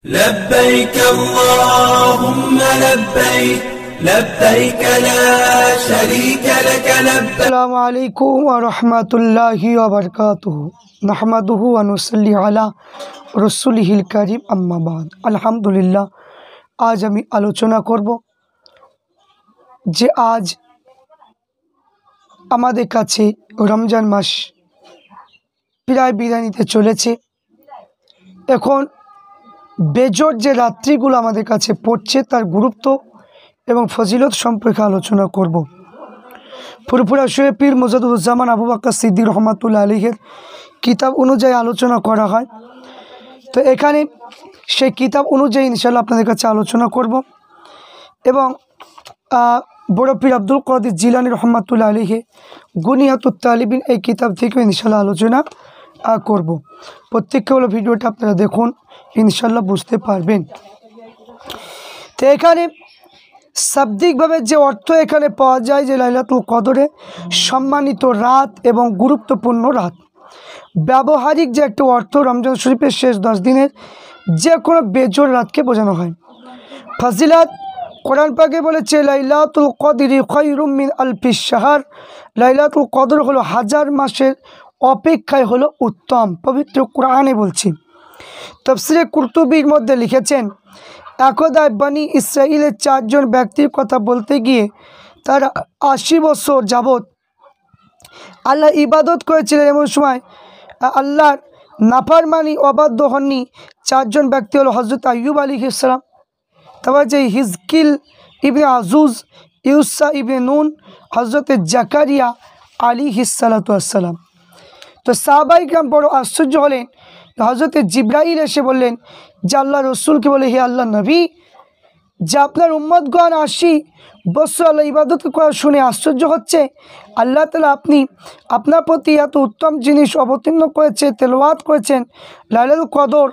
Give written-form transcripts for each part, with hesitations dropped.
لبيك اللهم لبيك لبيك لا شريك لك لبيك السلام عليكم ورحمة الله وبركاته نحمده ونصلي على رسوله الكريم أما بعد الحمد لله आज আমি আলোচনা করব যে আজ আমাদের কাছে রমজান মাস প্রায় বিদায় নিতে চলেছে। এখন বেজোর যে রাত্রিগুলো আমাদের কাছে পড়ছে তার গুরুত্ব এবং ফজিলত সম্পর্কে আলোচনা করব। ফুরফুরা শোয়ে পীর মুজাদ্দুজ্জামান আবু বকর সিদ্দিক রহমাতুল্লাহ আলাইহির কিতাব অনুযায়ী আলোচনা করা হয়। তো এখানে সেই কিতাব অনুযায়ী ইনশাআল্লাহ আপনাদের কাছে আলোচনা করব এবং বড় পীর আব্দুল কাদের জিলানী রহমাতুল্লাহ আলাইহি গুনিয়াতুত তালিবিন এই কিতাব থেকে ইনশাআল্লাহ আলোচনা করব। প্রত্যেককে হলো ভিডিওটা আপনারা দেখুন, ইনশাআল্লাহ বুঝতে পারবেন। তো এখানে শাব্দিকভাবে যে অর্থ এখানে পাওয়া যায় যে লাইলাতুল কদরে সম্মানিত রাত এবং গুরুত্বপূর্ণ রাত, ব্যবহারিক যে একটা অর্থ রমজান শরীফের শেষ 10 দিনের যে কোনো বেজোর রাতকে বোঝানো হয়। ফজিলত কোরআন পাকে বলেছে লাইলাতুল কদরি খায়রুম মিন আলফিশ শাহর, লাইলাতুল কদর হলো হাজার মাসের অপেক্ষায় হলো উত্তম, পবিত্র কোরআনে বলছি। তাফসীরে কুরতুবীর মধ্যে লিখেছেন একদা বনি ইসরাইলের 4 জন ব্যক্তির কথা বলতে গিয়ে তারা 80 বছর যাবৎ আল্লাহ ইবাদত করেছিলেন। এমন সময় আল্লাহর নাফরমানি অবাধ্য হননি 4 জন ব্যক্তি হলো হযরত আইয়ুব আলাইহিস সালাম, তারপর যে হিজকিল ইবনে আজুজ, ইউসা ইবনে নুন, হযরত জাকারিয়া আলাইহিস সালাতু ওয়াসসালাম। তো সাহাবায়ে কিরাম বড় আশ্চর্য হলেন। হযরত জিবরাইল এসে বললেন যে আল্লাহ রসুলকে বলে, হে আল্লাহ নবী, যে আপনার উম্মতগণ 80 বছর আল্লাহ ইবাদত করা শুনে আশ্চর্য হচ্ছে। আল্লাহ তাআলা আপনি আপনার প্রতি এত উত্তম জিনিস অবতীর্ণ করেছে, তেলাওয়াত করেছেন। লাইলাতুল কদর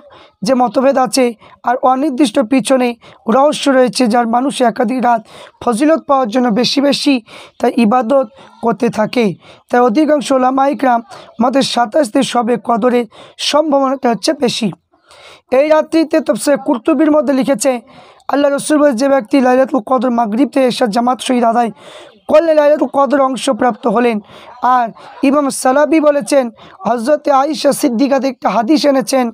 যে মতভেদ আছে আর অনির্দিষ্ট পিছনে রহস্য রয়েছে, যার মানুষ একাধিক রাত ফজিলত পাওয়ার জন্য বেশি বেশি তাই ইবাদত করতে থাকে। তাই অধিকাংশ উলামায়ে কিরাম মতে 27 শবে কদরের সম্ভাবনাটা হচ্ছে বেশি। এই রাত্রিতে তাফসীরে কুরতুবীর মধ্যে লিখেছে আল্লাহ রসুল বলে, যে ব্যক্তি লাইলাতুল কদর মাগরিব থেকে এশার জামাত সহিত আদায় করলে লাইলাতুল কদর অংশপ্রাপ্ত হলেন। আর ইমাম সালাবি বলেছেন হযরত আয়েশা সিদ্দিকা একটা হাদিস এনেছেন,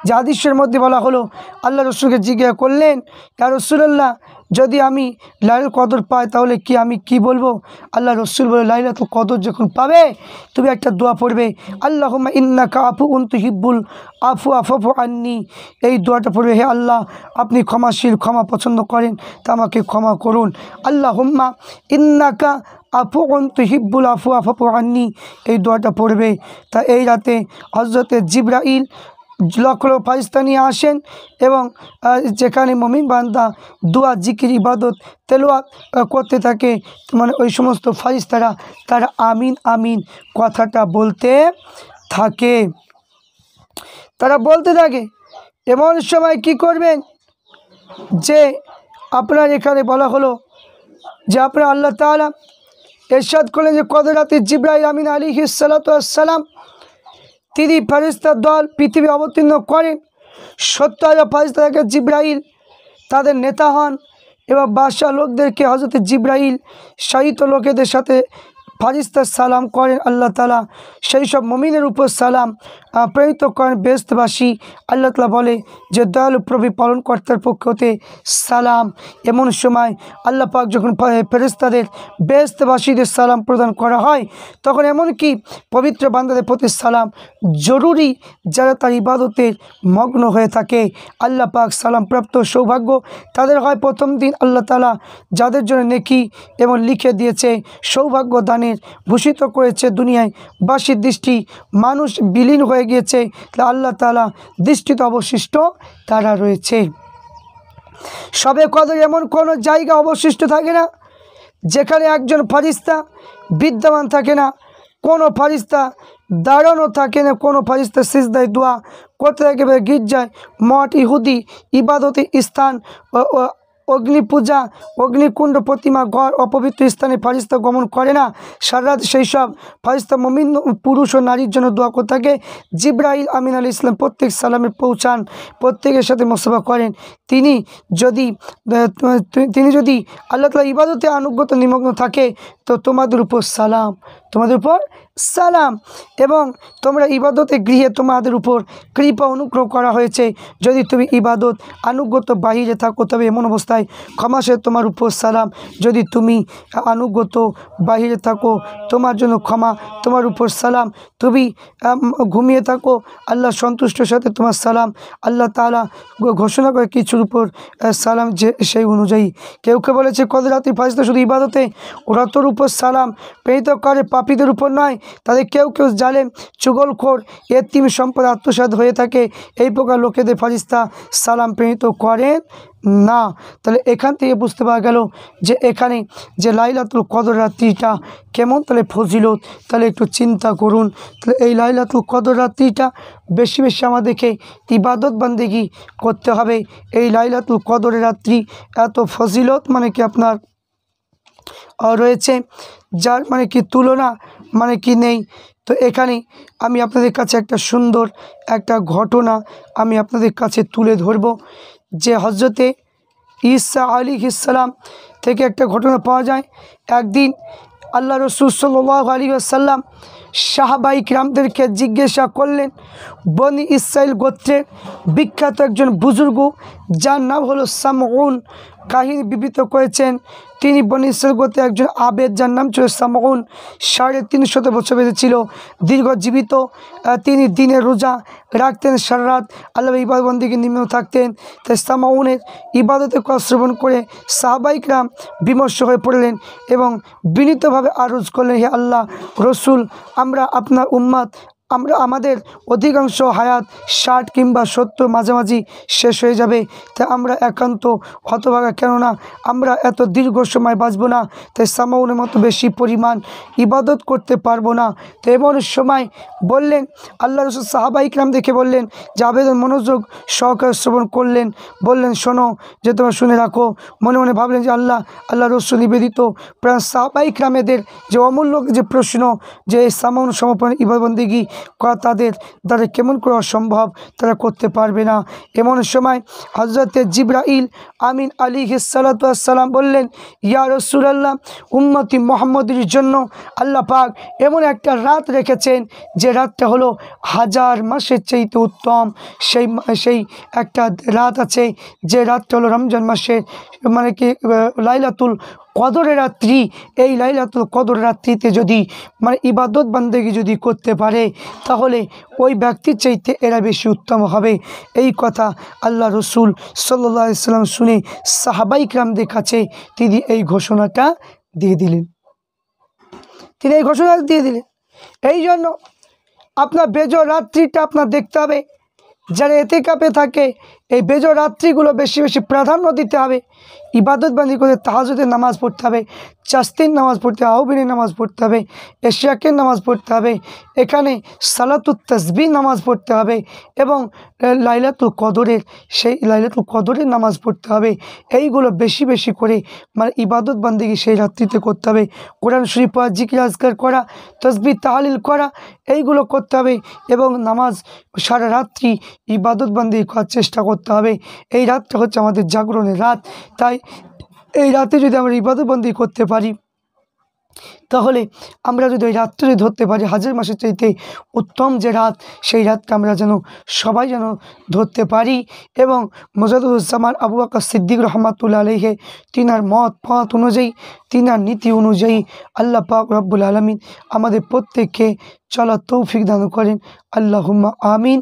যে হাদিসের মধ্যে বলা হলো আল্লাহ রসুলকে জিজ্ঞাসা করলেন, ইয়া রাসূলুল্লাহ, যদি আমি লাইলাতুল কদর পাই তাহলে আমি কি বলবো? আল্লাহ রসুল বলে, লাইলাতুল কদর যখন পাবে তুমি একটা দোয়া পড়বে, আল্লাহুম্মা ইন্নাকা আফুউন তুহিব্বুল আফওয়া ফাফু আন্নি। এই দোয়াটা পড়বে, হে আল্লাহ আপনি ক্ষমাশীল, ক্ষমা পছন্দ করেন, তা আমাকে ক্ষমা করুন। আল্লাহুম্মা ইন্নাকা আফুউন তুহিব্বুল আফওয়া ফাফু আন্নি, এই দোয়াটা পড়বে। তা এই রাতে হযরত জিবরাইল লক্ষ লক্ষ ফারিস্তা নিয়ে আসেন এবং যেখানে মুমিন বান্দা দোয়া জিকির ইবাদত তেলাওয়াত করতে থাকে, মানে ওই সমস্ত ফারিস্তারা তারা আমিন আমিন কথাটা বলতে থাকে, তারা বলতে থাকে। এমন সময় কি করবেন, যে আপনার এখানে বলা হলো যে আপনার আল্লাহ তাআলা ইরশাদ করলেন যে কদর রাতে জিবরাইল আমিন আলাইহিস সালাতু ওয়াসসালাম তিনি ফেরেশতার দল পৃথিবী অবতীর্ণ করেন। 70,000 ফেরেশতাকে জিবরাইল তাদের নেতা হন এবং বাদশাহ লোকদেরকে হযরত জিবরাইল শাহিত লোকেদের সাথে ফেরেশতা সালাম করেন। আল্লাহ তাআলা সেই সব মুমিনের উপর সালাম প্রেরিত করেন বেহেশতবাসী। আল্লাহ তাআলা বলে যে দয়ালু প্রভু পালনকর্তার পক্ষ হতে সালাম। এমন সময় আল্লাহ পাক যখন ফেরেশতাদের বেহেশতবাসীদের সালাম প্রদান করা হয়, তখন এমনকি পবিত্র বান্দাদের প্রতি সালাম জরুরি, যারা তার ইবাদতের মগ্ন হয়ে থাকে। আল্লাহ পাক সালাম প্রাপ্ত সৌভাগ্য তাদের হয় প্রথম দিন। আল্লাহ তাআলা যাদের জন্য নেকি এবং লিখে দিয়েছে, সৌভাগ্য দানের ভূষিত করেছে, দুনিয়ায় বাসীর দৃষ্টি মানুষ বিলীন হয়ে গিয়েছে, আল্লাহ তাআলা দৃষ্টিতে অবশিষ্ট তারা রয়েছে। শবে কদর এমন কোনো জায়গা অবশিষ্ট থাকে না যেখানে একজন ফেরেশতা বিদ্যমান থাকে না, কোনো ফেরেশতা দাঁড়ানো থাকে না, কোনো ফেরেশতা সিজদায় দোয়া করতে থাকে। গির্জায়, মঠ, ইহুদি ইবাদতের স্থান অগ্নি পূজা, অগ্নিকুণ্ড, প্রতিমা, ঘর, অপবিত্র স্থানে ফারিস্তা গমন করে না। সারা রাত সেই সব ফারিস্তা মুমিন পুরুষ ও নারীর জন্য দোয়া করে থাকে। জিবরাইল আমিন আলাইহিস সালাম প্রত্যেক সালামের পৌঁছান, প্রত্যেকের সাথে মুসাফা করেন। তিনি যদি আল্লাহ তাআলা ইবাদতে আনুগত্য নিমগ্ন থাকে তো তোমাদের উপর সালাম, তোমাদের উপর সালাম। এবং তোমরা ইবাদতে গৃহে তোমাদের উপর কৃপা অনুগ্রহ করা হয়েছে। যদি তুমি ইবাদত আনুগত্য বাহিরে থাকো তবে এমন অবস্থায় ক্ষমাসে তোমার উপর সালাম। যদি তুমি আনুগত্য বাহিরে থাকো তোমার জন্য ক্ষমা, তোমার উপর সালাম। তুমি ঘুমিয়ে থাকো আল্লাহ সন্তুষ্টর সাথে তোমার সালাম। আল্লাহ তাআলা ঘোষণা করে কিছুর উপর সালাম যে সেই অনুযায়ী। কেউ কেউ বলেছে কদর রাত্রি ফারিস্তা শুধু ইবাদতে ওরা তোর উপর সালাম প্রেরিত করে, পাপীদের উপর নয়। তাদের কেউ কেউ জালেম, চুগলখোর, এতিম সম্পদ আত্মসাৎ হয়ে থাকে, এই প্রকার লোকেদের ফারিস্তা সালাম প্রেরিত করেন না। তাহলে এখান থেকে বুঝতে পারা গেল যে এখানে যে লাইলাতুল কদর রাত্রিটা কেমন তাহলে ফজিলত, তাহলে একটু চিন্তা করুন। তাহলে এই লাইলাতুল কদর রাত্রিটা বেশি বেশি আমাদেরকে ইবাদত বান্দেগি করতে হবে। এই লাইলাতুল কদরের রাত্রি এত ফজিলত মানে কি আপনার রয়েছে, যার মানে কি তুলনা মানে কি নেই। তো এখানে আমি আপনাদের কাছে একটা সুন্দর একটা ঘটনা আমি আপনাদের কাছে তুলে ধরব, যে হজরতে ঈসা আলাইহিস সালাম থেকে একটা ঘটনা পাওয়া যায়। একদিন আল্লাহ রসুল সাল্লাল্লাহু আলাইহি ওয়াসাল্লাম সাহাবায়ে কিরামদেরকে জিজ্ঞাসা করলেন, বনি ইসরাইল গোত্রের বিখ্যাত একজন বুজুর্গ যার নাম হলো সামউন কাহিনী বিবৃত করেছেন। তিনি বনি ইসরাইল গোত্রের একজন আবেদ যার নাম ছিল সামউন। 350 বছর বেঁচেছিল, দীর্ঘ জীবিত। তিনি দিনে রোজা রাখতেন, সারা রাত আল্লাহ ইবাদত বন্দেগীতে নিমগ্ন থাকতেন। তাই সামউনের ইবাদতের কথা শ্রবণ করে সাহাবায়ে কিরাম বিমর্ষ হয়ে পড়লেন এবং বিনীতভাবে আরজ করলেন, হে আল্লাহ রসুল, আমরা আপনার উম্মত, আমাদের অধিকাংশ হায়াত 60 কিংবা 70 মাঝামাঝি শেষ হয়ে যাবে। তাই আমরা একান্ত হতভাগা, কেননা আমরা এত দীর্ঘ সময় বাঁচব না। তাই সামাউনের মতো বেশি পরিমাণ ইবাদত করতে পারবো না। তো এমন সময় বললেন আল্লাহ রসুল সাহাবায়ে কিরাম দেখে বললেন যে আবেদন মনোযোগ সহকারে শ্রবণ করলেন, বললেন শোনো, যে তোমরা শুনে রাখো। মনে মনে ভাবলেন যে আল্লাহ রসুল নিবেদিত প্রাণ সাহাবায়ে কিরামদের যে অমূল্য যে প্রশ্ন, যে সামাউন সমর্পণ ইবাদত বন্দেগী তাদের দ্বারা কেমন করে অসম্ভব, তারা করতে পারবে না। এমন সময় হযরতে জিবরাইল আমিন আলাইহিস সালাতু ওয়াস সালাম বললেন, ইয়া রাসূলুল্লাহ, উম্মতি মুহাম্মদের জন্য আল্লাহ পাক এমন একটা রাত রেখেছেন যে রাতটা হলো 1000 মাসের চাইতে উত্তম। সেই একটা রাত আছে যে রাতটা হলো রমজান মাসের মানে কি লাইলাতুল কদরের রাত্রি। এই লাইলাতুল কদরের রাত্রিতে যদি মানে ইবাদত বান্দেগী যদি করতে পারে তাহলে ওই ব্যক্তির চাইতে এরা বেশি উত্তম হবে। এই কথা আল্লাহ রসুল সাল্লাল্লাহু আলাইহি ওয়াসাল্লাম শুনে সাহাবায়ে কিরামদের কাছে তিনি এই ঘোষণাটা দিয়ে দিলেন। এই জন্য আপনার বেজর রাত্রিটা আপনার দেখতে হবে। যারা এতেকাফে থাকে এই বেজর রাত্রিগুলো বেশি বেশি প্রাধান্য দিতে হবে। ইবাদত বান্দি করে তাহাজ্জুদের নামাজ পড়তে হবে, চাস্তির নামাজ পড়তে হবে, আহবিনের নামাজ পড়তে হবে, এশিয়াকের নামাজ পড়তে হবে, এখানে সালাতুত তাসবিহ নামাজ পড়তে হবে এবং লাইলাতুল কদরের নামাজ পড়তে হবে। এইগুলো বেশি বেশি করে মানে ইবাদত বান্দিগি সেই রাত্রিতে করতে হবে। কোরআন শরীফ পড়া, জিকির আজকার করা, তাসবিহ তাহলিল করা, এইগুলো করতে হবে এবং নামাজ সারা রাত্রি ইবাদত বান্দিগি করার চেষ্টা করতে হবে। এই রাতটা হচ্ছে আমাদের জাগরণের রাত। তাই এই রাতে যদি আমরা ইবাদত বান্দিগি করতে পারি, তাহলে আমরা যদি ওই রাতটা যদি ধরতে পারি 1000 মাসের চাইতে উত্তম যে রাত, সেই রাতটা আমরা যেন সবাই যেন ধরতে পারি। এবং মুজাদ্দিদুজ্জামান আবু বকর সিদ্দিক রহমাতুল্লাহ আলাইহি তিনার পথ অনুযায়ী, তিনার নীতি অনুযায়ী আল্লাহ পাক রব্বুল আলামিন আমাদের প্রত্যেককে চলার তৌফিক দান করেন। আল্লাহুম্মা আমিন।